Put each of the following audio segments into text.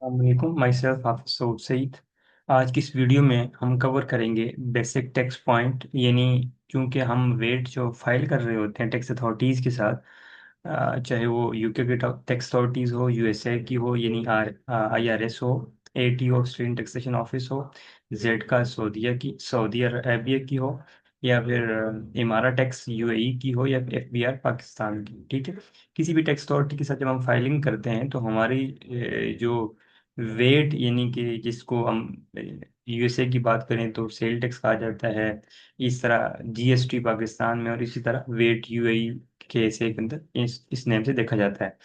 वालेकुम, my self हाफिज सऊद सईद। आज की इस वीडियो में हम कवर करेंगे बेसिक टैक्स पॉइंट, यानी क्योंकि हम वेट जो फाइल कर रहे होते हैं टैक्स अथॉरिटीज़ के साथ, चाहे वो यूके की टैक्स अथॉरिटीज़ हो, यूएसए की हो यानी आईआरएस हो, एटी हो ऑस्ट्रेलियन टैक्सेशन ऑफिस हो, जेड का सऊदी अरेबिया की हो, या फिर इमारा टैक्स यूएई की हो, या फिर एफबीआर पाकिस्तान की। ठीक है। किसी भी टैक्स अथॉरिटी के साथ जब हम फाइलिंग करते हैं तो हमारी जो वेट, यानी कि जिसको हम यूएसए की बात करें तो सेल टैक्स कहा जाता है, इस तरह जीएसटी पाकिस्तान में, और इसी तरह वेट यूएई के एसए के अंदर इस नेम से देखा जाता है।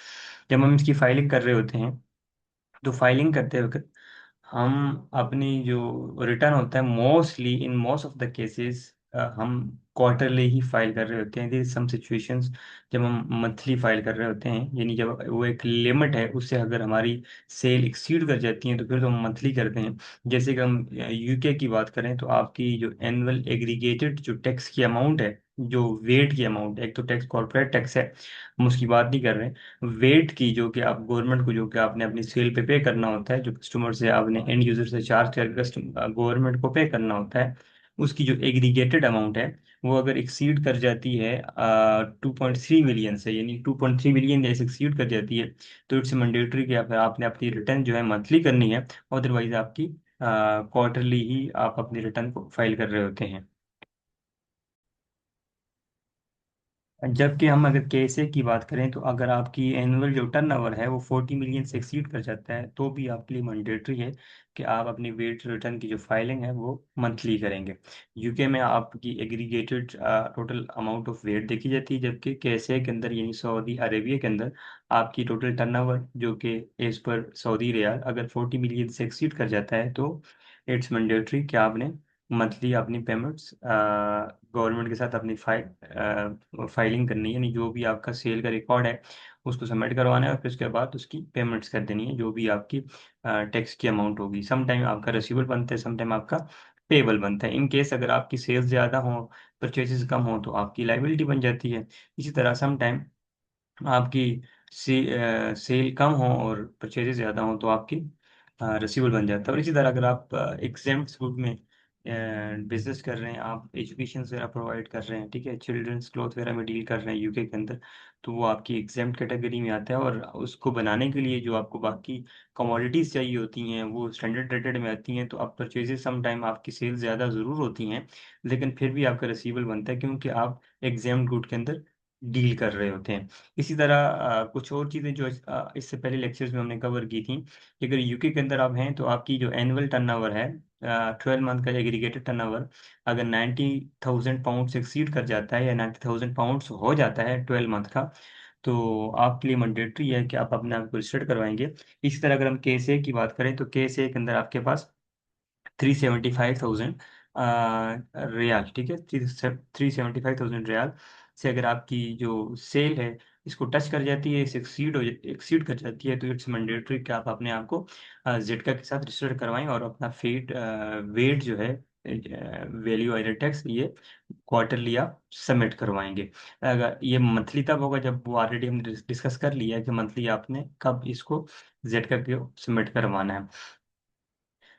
जब हम इसकी फाइलिंग कर रहे होते हैं तो फाइलिंग करते वक्त हम अपनी जो रिटर्न होता है, mostly in most of the cases हम क्वार्टरली ही फाइल कर रहे होते हैं। देयर सम सिचुएशंस जब हम मंथली फाइल कर रहे होते हैं, यानी जब वो एक लिमिट है उससे अगर हमारी सेल एक्सीड कर जाती है तो फिर तो हम मंथली करते हैं। जैसे कि हम यूके की बात करें तो आपकी जो एनुअल एग्रीगेटेड जो टैक्स की अमाउंट है, जो वेट की अमाउंट है, एक तो टैक्स कॉर्पोरेट टैक्स है, हम उसकी बात नहीं कर रहे हैं। वेट की जो कि आप गवर्नमेंट को, जो कि आपने अपनी सेल पे करना होता है, जो कस्टमर से आपने एंड यूजर से चार्ज कर कस्टमर गवर्नमेंट को पे करना होता है, उसकी जो एग्रीगेटेड अमाउंट है वो अगर एक्सीड कर जाती है 2.3 मिलियन से, यानी 2.3 मिलियन जैसे एक्सीड कर जाती है तो इट्स मैंडेटरी कि आपने अपनी रिटर्न जो है मंथली करनी है। अदरवाइज आपकी क्वार्टरली ही आप अपनी रिटर्न को फाइल कर रहे होते हैं। जबकि हम अगर केएसए की बात करें तो अगर आपकी एनुअल जो टर्नओवर है वो 40 मिलियन से एक्सीड कर जाता है तो भी आपके लिए मैंडेटरी है कि आप अपनी वेट रिटर्न की जो फाइलिंग है वो मंथली करेंगे। यूके में आपकी aggregated total amount of VAT देखी जाती है, जबकि केएसए के अंदर यानी सऊदी अरेबिया के अंदर आपकी टोटल टर्नओवर जो कि एज पर सऊदी रियाल अगर 40 मिलियन से एक्सीड कर जाता है तो इट्स मैंडेटरी कि आपने मंथली अपनी पेमेंट्स गवर्नमेंट के साथ अपनी फाइलिंग करनी है, यानी जो भी आपका सेल का रिकॉर्ड है उसको सबमिट करवाना है और फिर उसके बाद उसकी पेमेंट्स कर देनी है, जो भी आपकी टैक्स की अमाउंट होगी। सम टाइम आपका रिसीवेबल बनता है, सम टाइम आपका पेबल बनता है। इन केस अगर आपकी सेल्स ज़्यादा हो, परचेजेस कम हो तो आपकी लाइबिलिटी बन जाती है। इसी तरह सम टाइम आपकी सेल कम हो और परचेजेस ज़्यादा हो तो आपकी रिसीवेबल बन जाता है। और इसी तरह अगर आप एग्जाम्स ग्रुप में बिजनेस कर रहे हैं, आप एजुकेशन वगैरह प्रोवाइड कर रहे हैं, ठीक है, चिल्ड्रंस क्लॉथ वगैरह में डील कर रहे हैं यूके के अंदर, तो वो आपकी एग्जाम्ड कैटेगरी में आता है। और उसको बनाने के लिए जो आपको बाकी कमोडिटीज़ चाहिए होती हैं वो स्टैंडर्ड रेटेड में आती हैं, तो आप परचेजेस सम टाइम आपकी सेल्स ज़्यादा ज़रूर होती हैं लेकिन फिर भी आपका रिसीवेबल बनता है क्योंकि आप एग्जाम गुड के अंदर डील कर रहे होते हैं। इसी तरह कुछ और चीज़ें जो इससे पहले लेक्चर्स में हमने कवर की थी कि अगर यूके के अंदर आप हैं तो आपकी जो एनुअल टर्नओवर है, 12 मंथ का एग्रीगेटेड टर्नओवर अगर 90,000 पाउंड से एक्सीड कर जाता है या 90,000 पाउंड्स हो जाता है 12 मंथ का, तो आपके लिए मैंडेटरी है कि आप अपने आप को रजिस्टर्ड करवाएंगे। इसी तरह अगर हम केएसए की बात करें तो केएसए के अंदर आपके पास 375,000 रियाल, ठीक है, 375,000 रियाल से अगर आपकी जो सेल है इसको टच कर जाती है, इसे एक्सीड कर जाती है, तो इट्स मैंडेटरी कि आप अपने आप को जेडका के साथ रजिस्टर करवाएं और अपना वेट जो है, वैल्यू एडेड टैक्स, ये क्वार्टरली आप सबमिट करवाएंगे। अगर ये मंथली तब होगा जब वो ऑलरेडी हमने डिस्कस कर लिया है कि मंथली आपने कब इसको जेडका के सबमिट करवाना है।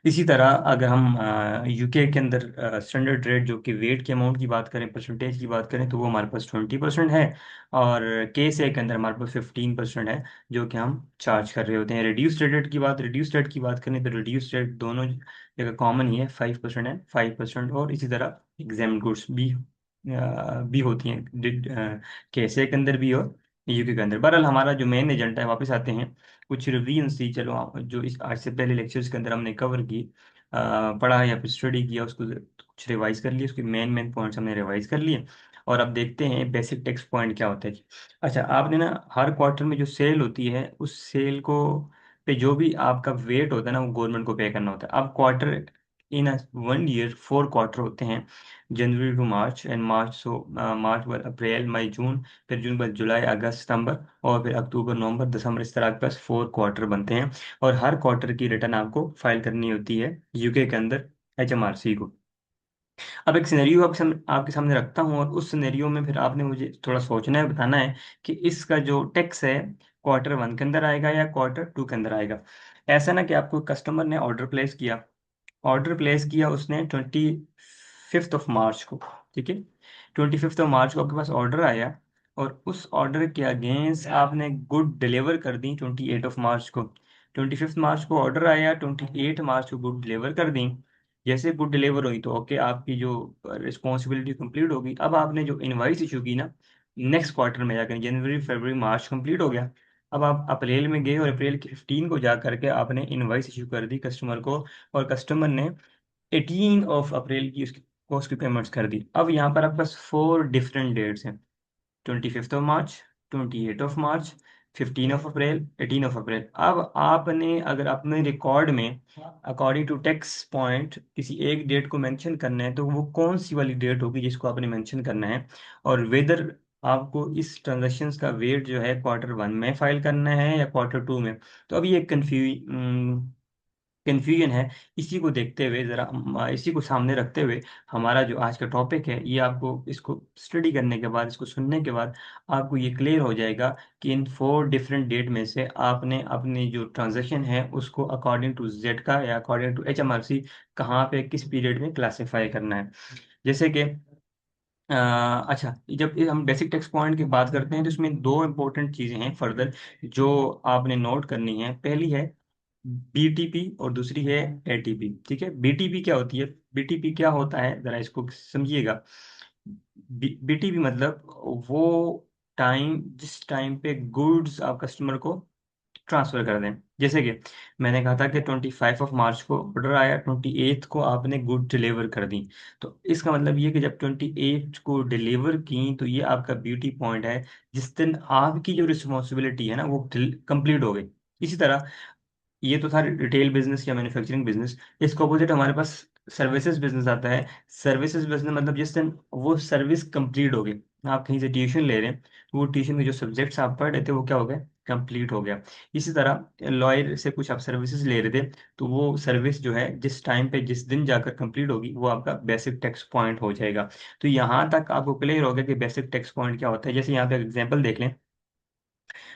इसी तरह अगर हम यूके के अंदर स्टैंडर्ड रेट जो कि वेट के अमाउंट की बात करें, परसेंटेज की बात करें, तो वो हमारे पास 20% है। और केस ए के अंदर हमारे पास 15% है जो कि हम चार्ज कर रहे होते हैं। रिड्यूस रेट की बात करें तो रिड्यूस रेट दोनों जगह कॉमन ही है, 5% है, 5%। और इसी तरह एग्जाम गुड्स भी होती हैं केस ए के अंदर भी और यूके के अंदर। बहरहाल हमारा जो मेन एजेंडा है, वापस आते हैं, कुछ रिवीजन थी, चलो जो इस आज से पहले लेक्चर्स के अंदर हमने कवर की, पढ़ा या फिर स्टडी किया, उसको कुछ रिवाइज कर लिया, उसके मेन मेन पॉइंट्स हमने रिवाइज कर लिए। और अब देखते हैं बेसिक टेक्स पॉइंट क्या होता है। अच्छा, आपने ना हर क्वार्टर में जो सेल होती है उस सेल को पे जो भी आपका वेट होता है ना वो गवर्नमेंट को पे करना होता है। अब क्वार्टर इन 1 ईयर 4 क्वार्टर होते हैं, जनवरी टू मार्च, एंड मार्च बाद अप्रैल मई जून, फिर जून बाद जुलाई अगस्त सितंबर, और फिर अक्टूबर नवंबर दिसंबर, इस तरह के पास 4 क्वार्टर बनते हैं। और हर क्वार्टर की रिटर्न आपको फाइल करनी होती है यूके के अंदर एचएमआरसी को। अब एक सिनेरियो आपके सामने रखता हूँ, और उस सिनेरियो में फिर आपने मुझे थोड़ा सोचना है, बताना है कि इसका जो टैक्स है Q1 के अंदर आएगा या Q2 के अंदर आएगा। ऐसा ना कि आपको कस्टमर ने ऑर्डर प्लेस किया उसने 25 मार्च को, ठीक है। 25 मार्च को आपके पास ऑर्डर आया, और उस ऑर्डर के अगेंस्ट आपने गुड डिलीवर कर दी 28 मार्च को। 25 मार्च को ऑर्डर आया, 28 मार्च को गुड डिलीवर कर दी। जैसे गुड डिलीवर हुई तो ओके, आपकी जो रिस्पॉन्सिबिलिटी कंप्लीट होगी। अब आपने जो इनवाइस इशू की ना, नेक्स्ट क्वार्टर में जाकर जनवरी फरवरी मार्च कंप्लीट हो गया। अब आप अप्रैल में गए और अप्रैल के 15 को जा करके आपने इनवाइस इशू कर दी कस्टमर को, और कस्टमर ने 18 अप्रैल की उसकी कॉस्ट की पेमेंट्स कर दी। अब यहाँ पर आपके पास 4 डिफरेंट डेट्स हैं: 25 मार्च, 28 मार्च, 15 अप्रैल, 18 अप्रैल। अब आपने अगर अपने रिकॉर्ड में अकॉर्डिंग टू टैक्स पॉइंट किसी एक डेट को मेंशन करना है, तो वो कौन सी वाली डेट होगी जिसको आपने मेंशन करना है, और वेदर आपको इस ट्रांजेक्शन्स का वेट जो है Q1 में फाइल करना है या Q2 में। तो अभी एक कन्फ्यूजन है। इसी को देखते हुए ज़रा इसी को सामने रखते हुए हमारा जो आज का टॉपिक है, ये आपको इसको स्टडी करने के बाद, इसको सुनने के बाद आपको ये क्लियर हो जाएगा कि इन 4 डिफरेंट डेट में से आपने अपनी जो ट्रांजैक्शन है उसको अकॉर्डिंग टू जेड का या अकॉर्डिंग टू HMRC कहाँ पे किस पीरियड में क्लासीफाई करना है। जैसे कि अच्छा, जब ये हम बेसिक टेक्स्ट पॉइंट की बात करते हैं तो इसमें दो इंपॉर्टेंट चीज़ें हैं फर्दर जो आपने नोट करनी है। पहली है BTP और दूसरी है ATP, ठीक है। BTP क्या होती है? BTP क्या होता है, ज़रा इसको समझिएगा। BTP मतलब वो टाइम जिस टाइम पे गुड्स आप कस्टमर को ट्रांसफर कर दें। जैसे कि मैंने कहा था कि 25 मार्च को ऑर्डर आया, 28 को आपने गुड डिलीवर कर दी। तो इसका मतलब ये कि जब 28 को डिलीवर की तो ये आपका ब्यूटी पॉइंट है, जिस दिन आपकी जो रिस्पॉन्सिबिलिटी है ना वो कंप्लीट हो गई। इसी तरह ये तो था रिटेल बिजनेस या मैन्युफैक्चरिंग बिजनेस। इसके अपोजिट हमारे पास सर्विसेज बिजनेस आता है। सर्विसेज बिजनेस मतलब जिस दिन वो सर्विस कंप्लीट हो गई, आप कहीं से ट्यूशन ले रहे हैं तो वो ट्यूशन के जो सब्जेक्ट्स आप पढ़ रहे थे वो क्या हो गया, कंप्लीट हो गया। इसी तरह लॉयर से कुछ आप सर्विसेज ले रहे थे, तो वो सर्विस जो है जिस टाइम पे जिस दिन जाकर कंप्लीट होगी वो आपका बेसिक टैक्स पॉइंट हो जाएगा। तो यहाँ तक आपको क्लियर हो गया कि बेसिक टैक्स पॉइंट क्या होता है। जैसे यहाँ पे एग्जाम्पल देख लें,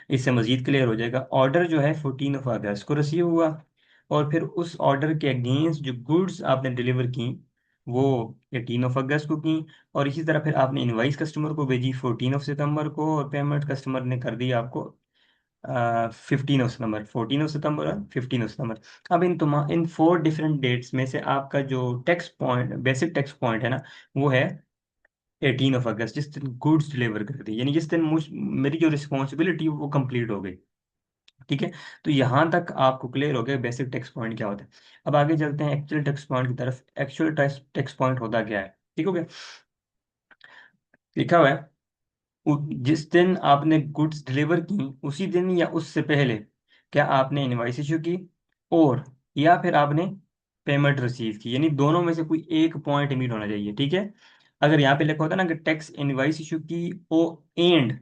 इससे मजीद क्लियर हो जाएगा। ऑर्डर जो है 14 अगस्त को रिसीव हुआ, और फिर उस ऑर्डर के अगेंस्ट जो गुड्स आपने डिलीवर की वो 18 अगस्त को की। और इसी तरह फिर आपने इनवाइस कस्टमर को भेजी 14 सितंबर को, और पेमेंट कस्टमर ने कर दी आपको 15 सितंबर, 14 सितंबर और 15 सितंबर। अब इन 4 डिफरेंट डेट्स में से आपका जो tax point, basic tax point है ना, वो है 18 अगस्त, जिस दिन गुड्स डिलीवर कर दी, यानी जिस दिन मेरी जो रिस्पॉन्सिबिलिटी वो कंप्लीट हो गई, ठीक है। तो यहाँ तक आपको क्लियर हो गया बेसिक टेक्स्ट पॉइंट क्या होता है। अब आगे चलते हैं एक्चुअल टेक्स्ट पॉइंट की तरफ। एक्चुअल टेक्स्ट पॉइंट होता क्या है, ठीक हो गया। लिखा हुआ है जिस दिन आपने गुड्स डिलीवर की उसी दिन या उससे पहले क्या आपने इनवॉइस इशू की, और या फिर आपने पेमेंट रिसीव की, यानी दोनों में से कोई एक पॉइंट मीट होना चाहिए, ठीक है। अगर यहाँ पे लिखा होता ना कि टैक्स इनवॉइस इशू की ओ एंड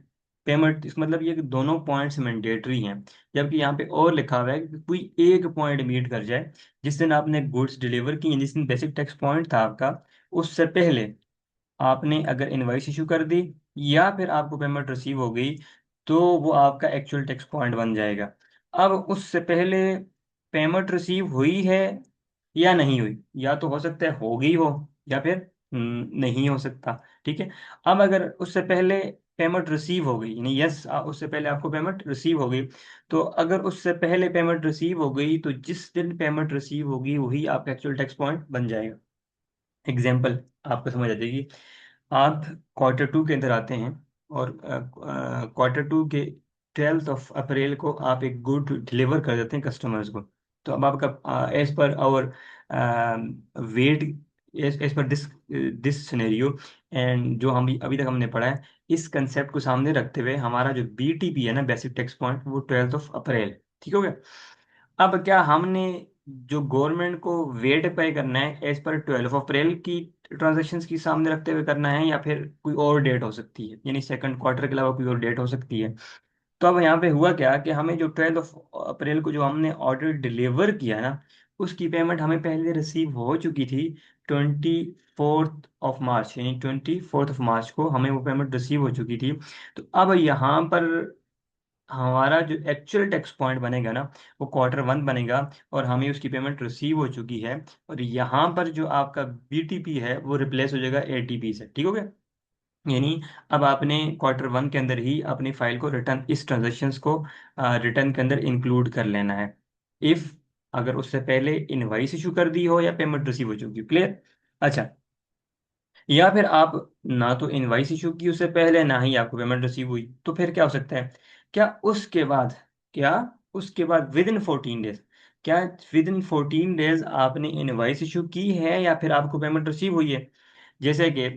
पेमेंट, इस मतलब ये कि दोनों पॉइंट्स मैंडेटरी हैं। जबकि यहाँ पे और लिखा हुआ है कि कोई एक पॉइंट मीट कर जाए, जिस दिन आपने गुड्स डिलीवर की, जिस दिन बेसिक टैक्स पॉइंट था आपका, उससे पहले आपने अगर इनवॉइस इशू कर दी या फिर आपको पेमेंट रिसीव हो गई, तो वो आपका एक्चुअल टैक्स पॉइंट बन जाएगा। अब उससे पहले पेमेंट रिसीव हुई है या नहीं हुई, या तो हो सकता है हो गई हो या फिर नहीं हो सकता, ठीक है। अब अगर उससे पहले पेमेंट रिसीव हो गई, यानी यस उससे पहले आपको पेमेंट रिसीव हो गई, तो अगर उससे पहले पेमेंट रिसीव हो गई तो जिस दिन पेमेंट रिसीव होगी वही आपका एक्चुअल टैक्स पॉइंट बन जाएगा। एग्जाम्पल आपको समझ आ जाएगी। आप Q2 के अंदर आते हैं, और Q2 के 12 अप्रैल को आप एक गुड डिलीवर कर देते हैं कस्टमर्स को। तो अब आपका as per our VAT, as per this this scenario, and जो हम अभी तक हमने पढ़ा है, इस कंसेप्ट को सामने रखते हुए हमारा जो BTP है ना, बेसिक टैक्स पॉइंट, वो 12 अप्रैल, ठीक हो गया। अब क्या हमने जो गवर्नमेंट को वेट पे करना है एज पर 12 अप्रैल की ट्रांजेक्शन्स की सामने रखते हुए करना है, या फिर कोई और डेट हो सकती है, यानी सेकंड क्वार्टर के अलावा कोई और डेट हो सकती है। तो अब यहाँ पे हुआ क्या कि हमें जो 12 अप्रैल को जो हमने ऑर्डर डिलीवर किया ना, उसकी पेमेंट हमें पहले रिसीव हो चुकी थी 24 मार्च, यानी 24 मार्च को हमें वो पेमेंट रिसीव हो चुकी थी। तो अब यहाँ पर हमारा जो एक्चुअल टैक्स पॉइंट बनेगा ना, वो Q1 बनेगा, और हमें उसकी पेमेंट रिसीव हो चुकी है। और यहाँ पर जो आपका BTP है वो रिप्लेस हो जाएगा ATP से, ठीक हो गया। यानी अब आपने Q1 के अंदर ही अपनी फाइल को रिटर्न, इस ट्रांजेक्शन्स को रिटर्न के अंदर इंक्लूड कर लेना है। इफ अगर उससे पहले इनवाइस इशू कर दी हो या पेमेंट रिसीव हो चुकी हो, क्लियर। अच्छा, या फिर आप ना तो इनवाइस इशू की उससे पहले, ना ही आपको पेमेंट रिसीव हुई, तो फिर क्या हो सकता है, क्या उसके बाद, क्या उसके बाद विद इन 14 डेज, क्या विद इन 14 डेज आपने इनवाइस इशू की है या फिर आपको पेमेंट रिसीव हुई है। जैसे कि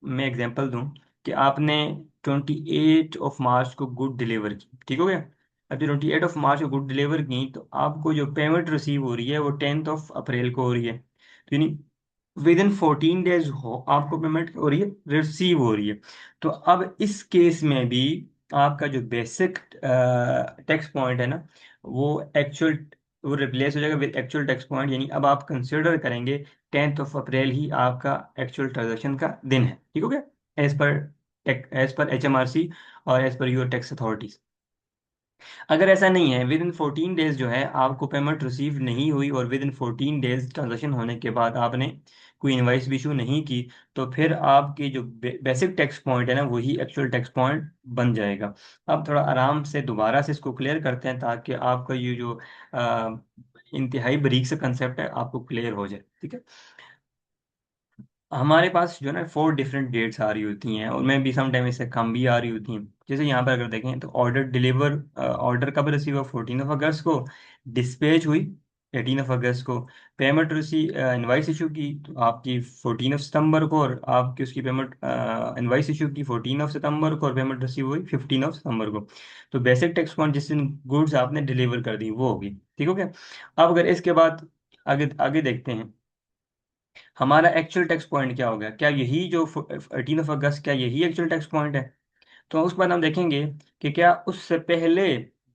मैं एग्जांपल दूं कि आपने 28 मार्च को गुड डिलीवर की, ठीक हो गया। अब 28 मार्च को गुड डिलीवर की, तो आपको जो पेमेंट रिसीव हो रही है वो 10 अप्रैल को हो रही है। तो यानी विद इन 14 डेज हो आपको पेमेंट हो रही है, रिसीव हो रही है। तो अब इस केस में भी आपका जो बेसिक टैक्स पॉइंट है ना, वो एक्चुअल, वो रिप्लेस हो जाएगा विद एक्चुअल टैक्स पॉइंट। यानी अब आप कंसिडर करेंगे 10 अप्रैल ही आपका एक्चुअल ट्रांजेक्शन का दिन है, ठीक हो गया, as per as per HMRC और as per your tax authorities. अगर ऐसा नहीं है, विद इन 14 डेज जो है आपको पेमेंट रिसीव नहीं हुई, और विद इन 14 डेज ट्रांजेक्शन होने के बाद आपने कोई इनवाइस भी इशू नहीं की, तो फिर आपकी जो बेसिक टैक्स पॉइंट है ना, वही एक्चुअल टैक्स पॉइंट बन जाएगा। अब थोड़ा आराम से दोबारा से इसको क्लियर करते हैं, ताकि आपका ये जो इंतहाई बारीक से कंसेप्ट है आपको क्लियर हो जाए, ठीक है। हमारे पास जो है ना 4 डिफरेंट डेट्स आ रही होती हैं, उनमें भी सम टाइम इससे कम भी आ रही होती हैं। जैसे यहाँ पर अगर देखें तो ऑर्डर डिलीवर, ऑर्डर कब रिसीव हुआ, 14 अगस्त को। डिस्पैच हुई 18 अगस्त को। पेमेंट रिसीव, इनवाइस इशू की तो आपकी 14 सितंबर को, और आपकी उसकी पेमेंट, इनवाइस इशू की 14 सितंबर को, और पेमेंट रिसीव हुई 15 सितंबर को। तो बेसिक टैक्स पॉइंट जिस दिन गुड्स आपने डिलीवर कर दी वो होगी, ठीक हो गया। अब अगर इसके बाद आगे आगे देखते हैं, हमारा एक्चुअल टैक्स पॉइंट क्या होगा, क्या यही जो 18 अगस्त, क्या यही एक्चुअल टैक्स पॉइंट है। तो उसके बाद हम देखेंगे कि क्या उससे पहले,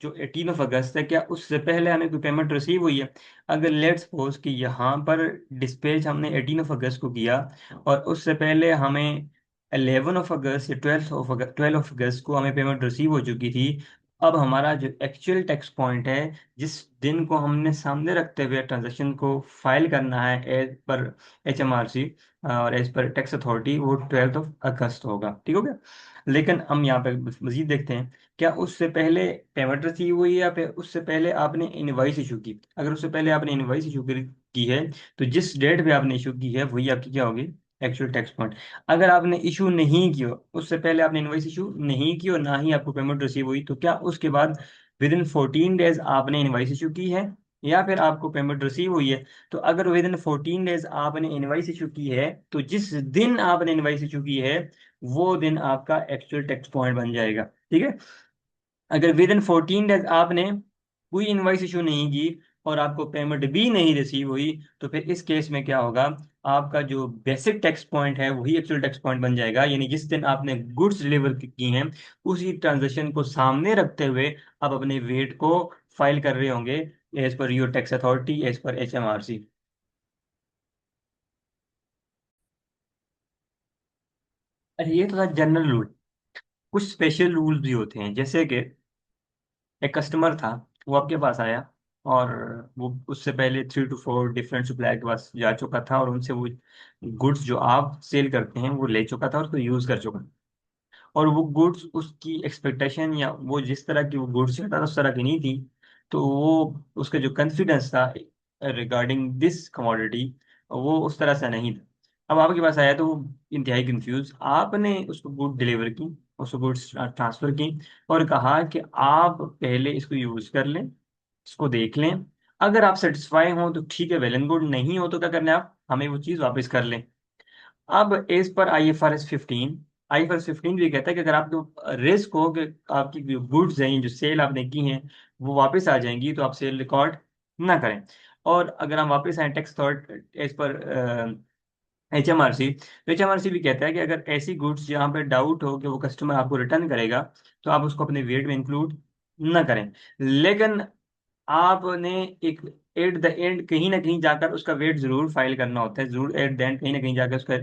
जो 18 अगस्त है, क्या उससे पहले हमें कोई पेमेंट रिसीव हुई है। अगर लेट्स सपोज कि यहाँ पर डिस्पैच हमने 18 अगस्त को किया, और उससे पहले हमें 11 अगस्त या 12 अगस्त को हमें पेमेंट रिसीव हो चुकी थी। अब हमारा जो एक्चुअल टैक्स पॉइंट है, जिस दिन को हमने सामने रखते हुए ट्रांजेक्शन को फाइल करना है एज पर HMRC और एज पर टैक्स अथॉरिटी, वो 12 अगस्त होगा, ठीक हो गया। लेकिन हम यहाँ पे मजीद देखते हैं, क्या उससे पहले पेमेंट रिसीव हुई है या फिर उससे पहले आपने इनवाइस इशू की। अगर उससे पहले आपने इनवाइस इशू की है, तो जिस डेट पे आपने इशू की है वही आपकी क्या होगी, एक्चुअल टैक्स पॉइंट। अगर आपने इशू नहीं किया, उससे पहले आपने इनवाइस इशू नहीं की और ना ही आपको पेमेंट रिसीव हुई, तो क्या उसके बाद विद इन 14 डेज आपने इनवाइस इशू की है या फिर आपको पेमेंट रिसीव हुई है। तो अगर विद इन 14 डेज आपने इनवाइस इशू की है, तो जिस दिन आपने इनवाइस इशू की है वो दिन आपका एक्चुअल टैक्स पॉइंट बन जाएगा, ठीक है। अगर विद इन 14 डेज आपने कोई इनवाइस इशू नहीं की और आपको पेमेंट भी नहीं रिसीव हुई, तो फिर इस केस में क्या होगा, आपका जो बेसिक टैक्स पॉइंट है वही एक्चुअल टैक्स पॉइंट बन जाएगा। यानी जिस दिन आपने गुड्स डिलीवर की हैं, उसी ट्रांजेक्शन को सामने रखते हुए आप अपने वेट को फाइल कर रहे होंगे as per your tax authority, as per HMRC। अच्छा, ये तो था जनरल रूल। कुछ स्पेशल रूल्स भी होते हैं, जैसे कि एक कस्टमर था, वो आपके पास आया, और वो उससे पहले 3 to 4 डिफरेंट सप्लायर के पास जा चुका था, और उनसे वो गुड्स जो आप सेल करते हैं वो ले चुका था और उसको यूज़ कर चुका। और वो गुड्स उसकी एक्सपेक्टेशन या वो जिस तरह की वो गुड्स चाहता था उस तरह की नहीं थी। तो वो उसका जो कॉन्फिडेंस था रिगार्डिंग दिस कमोडिटी, वो उस तरह से नहीं था। अब आपके पास आया तो वो इंतहाई कंफ्यूज, आपने उसको गुड डिलीवर की, उसको गुड्स ट्रांसफर की, और कहा कि आप पहले इसको यूज कर लें, इसको देख लें, अगर आप सेटिस्फाई हो तो ठीक है, वेल एंड गुड, नहीं हो तो क्या करना है, आप हमें वो चीज़ वापस कर लें। अब as per I F R S 15 भी कहता है कि अगर आपको रिस्क हो कि आपकी जो गुड्स हैं, जो सेल आपने की हैं, वो वापस आ जाएंगी, तो आप सेल रिकॉर्ड ना करें। और अगर हम वापस आए tax thought as per HMRC, तो HMRC भी कहता है कि अगर ऐसी गुड्स जहाँ पे डाउट हो कि वो कस्टमर आपको रिटर्न करेगा, तो आप उसको अपने वेट में इंक्लूड ना करें। लेकिन आपने एक एट द एंड कहीं ना कहीं जाकर उसका वेट जरूर फाइल करना होता है, जरूर एट द एंड कहीं ना कहीं जाकर उसका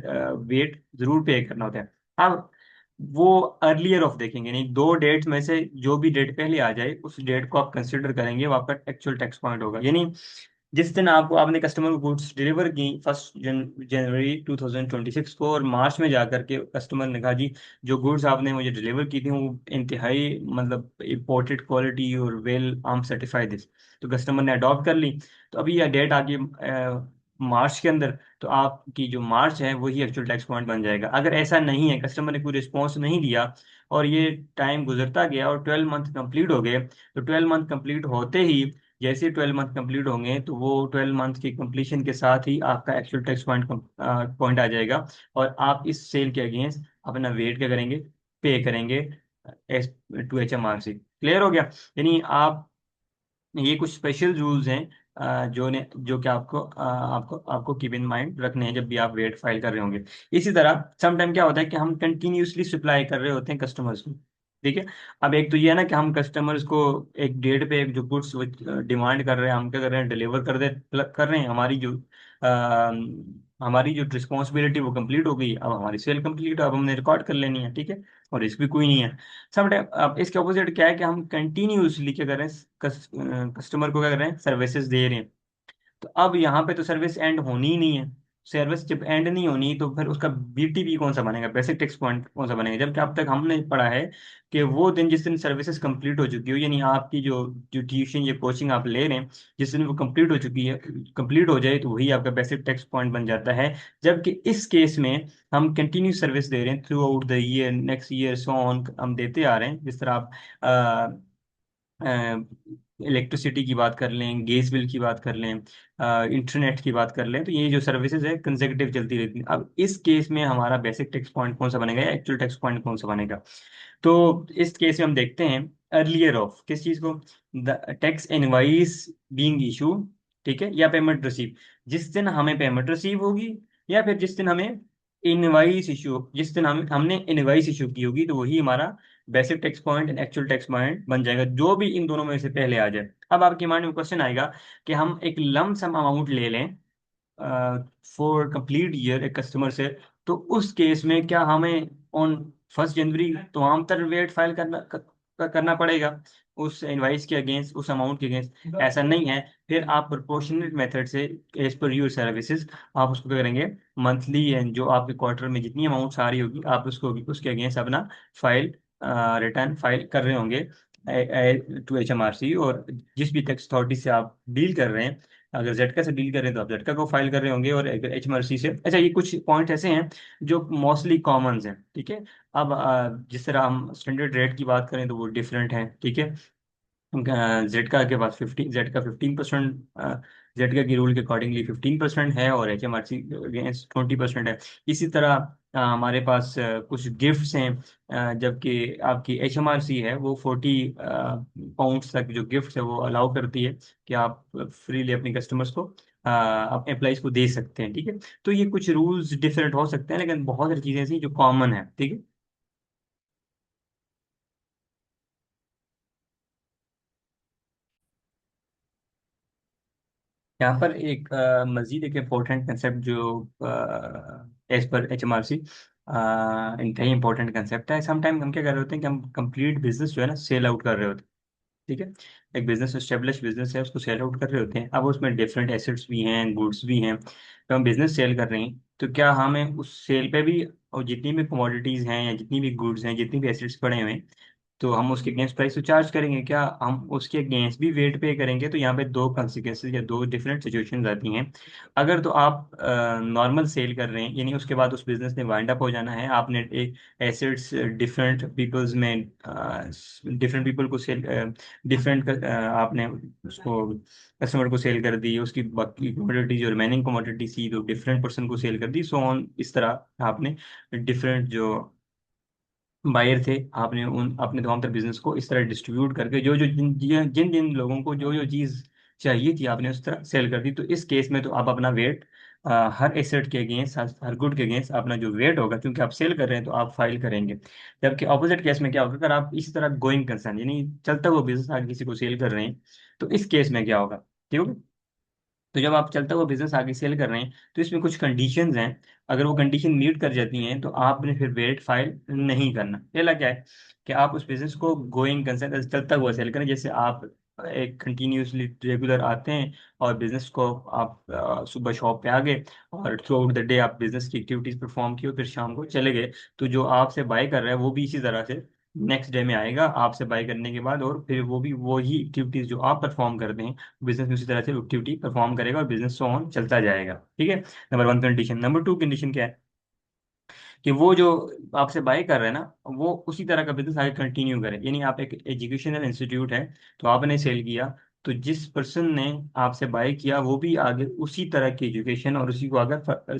वेट जरूर पे करना होता है। अब वो अर्लियर ऑफ देखेंगे नहीं, दो डेट्स में से जो भी डेट पहले आ जाए उस डेट को आप कंसिडर करेंगे, वो आपका एक्चुअल टैक्स पॉइंट होगा। यानी जिस दिन आपको आपने कस्टमर को गुड्स डिलीवर की 1 जनवरी 2026 को, और मार्च में जाकर के कस्टमर ने कहा जी जो गुड्स आपने मुझे डिलीवर की थी वो इंतहाई मतलब इम्पोर्टेड क्वालिटी और वेल आर्म सर्टिफाइड, तो कस्टमर ने अडॉप्ट कर ली। तो अभी यह डेट आ गई मार्च के अंदर, तो आपकी जो मार्च है वही एक्चुअल टैक्स पॉइंट बन जाएगा। अगर ऐसा नहीं है, कस्टमर ने कोई रिस्पॉन्स नहीं दिया और ये टाइम गुजरता गया और 12 मंथ कंप्लीट हो गए, तो 12 मंथ कंप्लीट होते ही, जैसे 12 मंथ कंप्लीट होंगे तो वो 12 मंथ की कंप्लीशन के साथ ही आपका एक्चुअल टैक्स पॉइंट पॉइंट आ जाएगा, और आप इस सेल के अगेंस्ट अपना वेट क्या करेंगे, पे करेंगे एस टू HMRC। क्लियर हो गया? यानी आप, ये कुछ स्पेशल रूल्स हैं जो कि आपको कीप इन माइंड रखने हैं जब भी आप वेट फाइल कर रहे होंगे। इसी तरह समटाइम क्या होता है कि हम कंटिन्यूअसली सप्लाई कर रहे होते हैं कस्टमर्स को, ठीक है। अब एक तो ये है ना कि हम कस्टमर्स को एक डेट पे एक जो गुड्स डिमांड कर रहे हैं, हम क्या कर रहे हैं, डिलीवर कर रहे हैं। हमारी जो रिस्पॉन्सिबिलिटी वो कंप्लीट हो गई, अब हमारी सेल कंप्लीट, अब हमने रिकॉर्ड कर लेनी है, ठीक है, और रिस्क भी कोई नहीं है। समटाइम अब इसके ऑपोजिट क्या है कि हम कंटिन्यूसली क्या कर रहे हैं, कस्टमर को क्या कर रहे हैं, सर्विसेज दे रहे हैं। तो अब यहाँ पे तो सर्विस एंड होनी ही नहीं है। सर्विस जब एंड नहीं होनी तो फिर उसका BTP कौन सा बनेगा, बेसिक टेक्स पॉइंट कौन सा बनेगा, जबकि अब तक हमने पढ़ा है कि वो दिन जिस दिन सर्विसेज कंप्लीट हो चुकी हो, यानी आपकी जो जो ट्यूशन या कोचिंग आप ले रहे हैं, जिस दिन वो कंप्लीट हो चुकी है, कंप्लीट हो जाए तो वही आपका बेसिक टेक्स पॉइंट बन जाता है। जबकि इस केस में हम कंटिन्यू सर्विस दे रहे हैं through out the year, next year, so on, हम देते आ रहे हैं। जिस तरह आप इलेक्ट्रिसिटी की बात कर लें, गैस बिल की बात कर लें, इंटरनेट की बात कर लें, तो ये जो सर्विसेज है कंसेक्यूटिव चलती रहती है। अब इस केस में हमारा बेसिक टैक्स पॉइंट कौन सा बनेगा या एक्चुअल टैक्स पॉइंट कौन सा बनेगा? तो इस केस में हम देखते हैं अर्लियर ऑफ किस चीज को, the tax invoice being issue, ठीक है, या पेमेंट रिसीव, जिस दिन हमें पेमेंट रिसीव होगी, या फिर जिस दिन हमें इनवाइस इशू, जिस दिन हमने इनवाइस इशू की होगी, तो वही हमारा basic tax point and actual tax point बन जाएगा, जो भी इन दोनों में से पहले आ जाए। अब आपके माइंड में क्वेश्चन आएगा कि हम एक लम सम अमाउंट ले लें फॉर कंप्लीट ईयर एक कस्टमर से, तो उस केस में क्या हमें ऑन 1 जनवरी तमाम तर वेट फाइल करना पड़ेगा उस इनवाइस के अगेंस्ट, उस अमाउंट के अगेंस्ट? ऐसा नहीं है। फिर आप प्रोपोर्शनल मेथड से, एज पर योर सर्विसेज, आप उसको क्या करेंगे, मंथली एंड जो आपके क्वार्टर में जितनी अमाउंट आ रही होगी आप उसको उसके अगेंस्ट अपना फाइल, रिटर्न फाइल कर रहे होंगे टू HMRC। और जिस भी टैक्स अथॉरिटी से आप डील कर रहे हैं, अगर जेडका से डील कर रहे हैं तो आप जेडका को फाइल कर रहे होंगे, और अगर HMRC से, अच्छा ये कुछ पॉइंट ऐसे हैं जो मोस्टली कॉमन हैं, ठीक है। अब जिस तरह हम स्टैंडर्ड रेट की बात करें तो वो डिफरेंट है, ठीक है। जेडका के पास 15% जेडका की रूल के अकॉर्डिंगली 15% है, और HMRC अगेंस्ट 20% है। इसी तरह हमारे पास कुछ गिफ्ट्स हैं, जबकि आपकी HMRC है वो 40 पाउंड्स तक जो गिफ्ट है वो अलाउ करती है कि आप फ्रीली अपने कस्टमर्स को, अपने एम्प्लॉइज को दे सकते हैं, ठीक है। तो ये कुछ रूल्स डिफरेंट हो सकते हैं, लेकिन बहुत सारी चीज़ें ऐसी जो कॉमन है, ठीक है। यहाँ पर एक मजीद एक इम्पोर्टेंट कंसेप्ट जो एज पर HMRC इंतहाई इंपॉर्टेंट कंसेप्ट है। समटाइम हम क्या कर रहे होते हैं कि हम कंप्लीट बिजनेस जो है ना सेल आउट कर रहे होते हैं, ठीक है। एक बिजनेस, एस्टेब्लिश बिजनेस है, उसको सेल आउट कर रहे होते हैं। अब उसमें डिफरेंट एसेट्स भी हैं, गुड्स भी हैं, तो हम बिजनेस सेल कर रहे हैं, तो क्या हमें उस सेल पे भी, और जितनी भी कमोडिटीज हैं या जितनी भी गुड्स हैं, जितनी भी एसेट्स पड़े हुए हैं, तो हम उसके अगेंस्ट प्राइस तो चार्ज करेंगे, क्या हम उसके अगेंस्ट भी वेट पे करेंगे? तो यहाँ पे दो कॉन्सिक्वेंसेज या दो डिफरेंट सिचुएशंस आती हैं। अगर तो आप नॉर्मल सेल कर रहे हैं, यानी उसके बाद उस बिजनेस ने वाइंड अप हो जाना है, आपने एक एसेट्स डिफरेंट पीपल्स में, डिफरेंट पीपल को सेल, डिफरेंट आपने उसको कस्टमर को सेल कर दी, उसकी बाकी कमोडिटी जो रिमेनिंग कमोडिटी थी तो डिफरेंट पर्सन को सेल कर दी, सो ऑन, इस तरह आपने डिफरेंट जो बायर थे, आपने उन अपने तमाम तरह बिजनेस को इस तरह डिस्ट्रीब्यूट करके जो जो जिन जिन जिन जिन लोगों को जो जो चीज़ चाहिए थी आपने उस तरह सेल कर दी। तो इस केस में तो आप अपना वेट हर एसेट के अगेंस्ट, हर गुड के अगेंस्ट अपना जो वेट होगा, क्योंकि आप सेल कर रहे हैं तो आप फाइल करेंगे। जबकि ऑपोजिट केस में क्या होगा, अगर आप इसी तरह गोइंग कंसर्न यानी चलता हुआ बिजनेस आगे किसी को सेल कर रहे हैं, तो इस केस में क्या होगा, ठीक है। तो जब आप चलता हुआ बिजनेस आगे सेल कर रहे हैं तो इसमें कुछ कंडीशंस हैं। अगर वो कंडीशन मीट कर जाती हैं तो आपने फिर वेट फाइल नहीं करना। पहला क्या है कि आप उस बिजनेस को गोइंग कंसर्न चलता हुआ सेल करें। जैसे आप एक कंटिन्यूसली रेगुलर आते हैं और बिजनेस को आप सुबह शॉप पे आ गए और थ्रू आउट द डे आप बिजनेस की एक्टिविटीज परफॉर्म की और फिर शाम को चले गए। तो जो आपसे बाय कर रहा है वो भी इसी तरह से नेक्स्ट डे में आएगा आपसे बाय करने के बाद, और फिर वो भी वही एक्टिविटीज जो आप परफॉर्म करते हैं बिजनेस में उसी तरह से एक्टिविटी परफॉर्म करेगा और बिजनेस सो ऑन चलता जाएगा। ठीक है, number one condition. Number two condition क्या है कि वो जो आपसे बाय कर रहे हैं ना वो उसी तरह का बिजनेस आगे कंटिन्यू करे। यानी आप एक एजुकेशनल इंस्टीट्यूट है तो आपने सेल किया, तो जिस पर्सन ने आपसे बाय किया वो भी आगे उसी तरह की एजुकेशन और उसी को अगर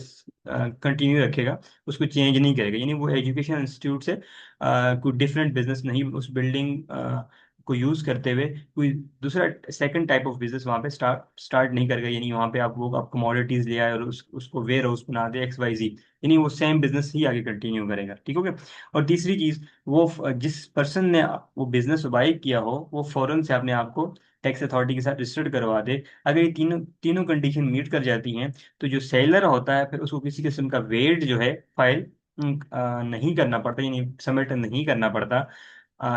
कंटिन्यू रखेगा, उसको चेंज नहीं करेगा। यानी वो एजुकेशन इंस्टीट्यूट से कोई डिफरेंट बिजनेस नहीं उस बिल्डिंग को यूज करते हुए कोई दूसरा सेकंड टाइप ऑफ बिजनेस वहां पे स्टार्ट स्टार्ट नहीं करेगा। यानी वहां पे आप कमोडिटीज ले आए और उसको वेयर हाउस बना दे XYZ, यानी वो सेम बिजनेस ही आगे कंटिन्यू करेगा। ठीक हो गया। और तीसरी चीज, वो जिस पर्सन ने वो बिजनेस बाई किया हो वो फौरन से अपने आप को टैक्स अथॉरिटी के साथ रजिस्टर्ड करवा दे। अगर ये तीनों तीनों कंडीशन मीट कर जाती हैं तो जो सेलर होता है फिर उसको किसी किस्म का वेट जो है फाइल नहीं करना पड़ता, यानी सबमिट नहीं करना पड़ता।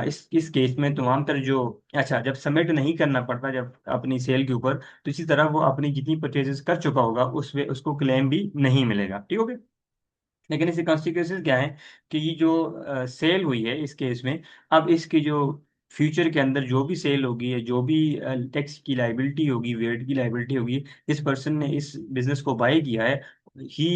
इस केस में तो आमतौर जो, अच्छा जब सबमिट नहीं करना पड़ता जब अपनी सेल के ऊपर, तो इसी तरह वो अपनी जितनी परचेजेस कर चुका होगा उसको क्लेम भी नहीं मिलेगा। ठीक हो गया। लेकिन इसके कॉन्सिक्वेंसेज क्या है कि ये जो सेल हुई है इस केस में, अब इसकी जो फ्यूचर के अंदर जो भी सेल होगी या जो भी टैक्स की लाइबिलिटी होगी, वेट की लाइबिलिटी होगी, इस पर्सन ने इस बिजनेस को बाय किया है, ही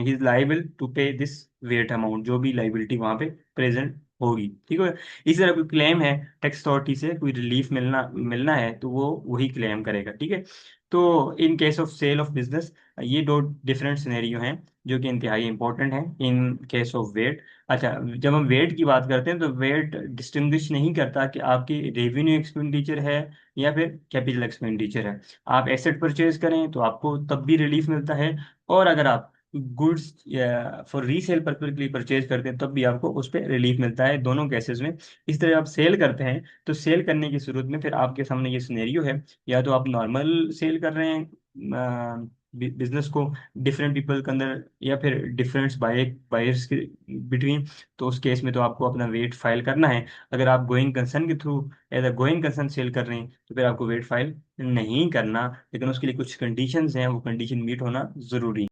इज लाइबल टू पे दिस वेट अमाउंट, जो भी लाइबिलिटी वहां पे प्रेजेंट होगी। ठीक है। इसी तरह कोई क्लेम है टैक्स अथॉरिटी से, कोई रिलीफ मिलना मिलना है तो वो वही क्लेम करेगा। ठीक है। तो in case of sale of business ये दो डिफरेंट सिनेरियो हैं जो कि इंतहाई इंपॉर्टेंट है इन केस ऑफ वेट। अच्छा, जब हम वेट की बात करते हैं तो वेट डिस्टिंग्विश नहीं करता कि आपकी रेवेन्यू एक्सपेंडिचर है या फिर कैपिटल एक्सपेंडिचर है। आप एसेट परचेज करें तो आपको तब भी रिलीफ मिलता है, और अगर आप गुड्स फॉर रीसेल पर्पज के लिए परचेज करते हैं तब भी आपको उस पर रिलीफ मिलता है, दोनों केसेस में। इस तरह आप सेल करते हैं तो सेल करने की सूरत में फिर आपके सामने ये सिनेरियो है, या तो आप नॉर्मल सेल कर रहे हैं बिजनेस को डिफरेंट पीपल के अंदर या फिर डिफरेंट बायर्स के बिटवीन, तो उस केस में तो आपको अपना वेट फाइल करना है। अगर आप गोइंग कंसर्न के through as a going concern sale कर रहे हैं तो फिर आपको वेट फाइल नहीं करना, लेकिन उसके लिए कुछ कंडीशंस हैं, वो कंडीशन मीट होना जरूरी है।